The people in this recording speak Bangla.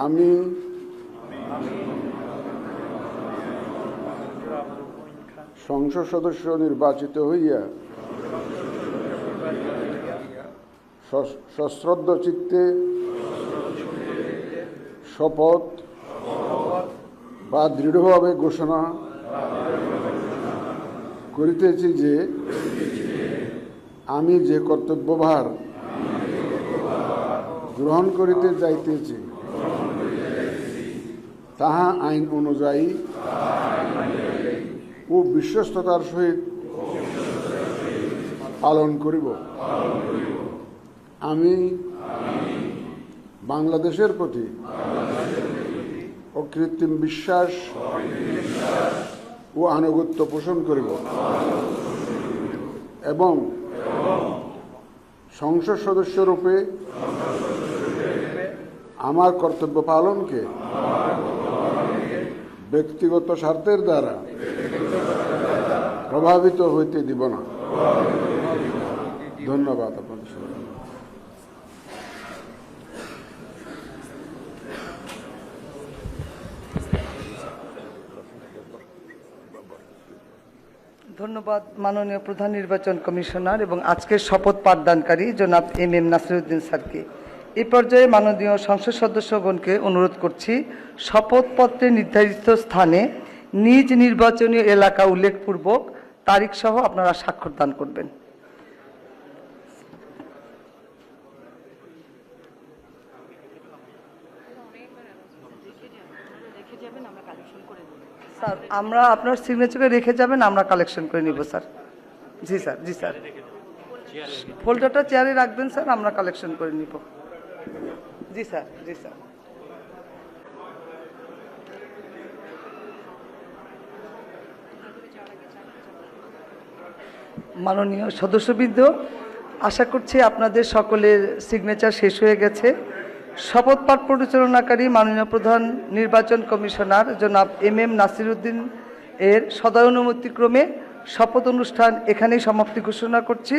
আমি সংসদ সদস্য নির্বাচিত হইয়া সশ্রদ্ধ চিত্তে শপথ বা দৃঢ়ভাবে ঘোষণা করিতেছি যে আমি যে কর্তব্যভার গ্রহণ করিতে যাইতেছি তাহা আইন অনুযায়ী ও বিশ্বস্ততার সহিত পালন করিব। আমি বাংলাদেশের প্রতি অকৃত্রিম বিশ্বাস ও আনুগত্য পোষণ করিব এবং সংসদ সদস্যরূপে আমার কর্তব্য পালনকে ব্যক্তিগত স্বার্থের দ্বারা প্রভাবিত হইতে দিব না। ধন্যবাদ আপনাদের সবাই। ধন্যবাদ মাননীয় প্রধান নির্বাচন কমিশনার এবং আজকের শপথ পাঠদানকারী জনাব এম নাসিরউদ্দিন স্যারকে। এই পর্যায়ে মাননীয় সংসদ সদস্যগণকে অনুরোধ করছি শপথপত্রে নির্ধারিত স্থানে নিজ নির্বাচনী এলাকা উল্লেখপূর্বক তারিখ সহ আপনারা স্বাক্ষর দান করবেন। স্যার আমরা আপনার সিগনেচারে রেখে যাবেন, আমরা কালেকশন করে নিব স্যার। জি স্যার, জি স্যার, ফোল্ডারটা চেয়ারে রাখবেন স্যার, আমরা কালেকশন করে নিব। জি স্যার, জি স্যার। মাননীয় সদস্যবৃন্দ, আশা করছি আপনাদের সকলের সিগনেচার শেষ হয়ে গেছে। শপথ পাঠ পরিচালনাকারী মাননীয় প্রধান নির্বাচন কমিশনার জনাব এম নাসিরউদ্দিন এর সদয় অনুমতিক্রমে শপথ অনুষ্ঠান এখানেই সমাপ্তি ঘোষণা করছি।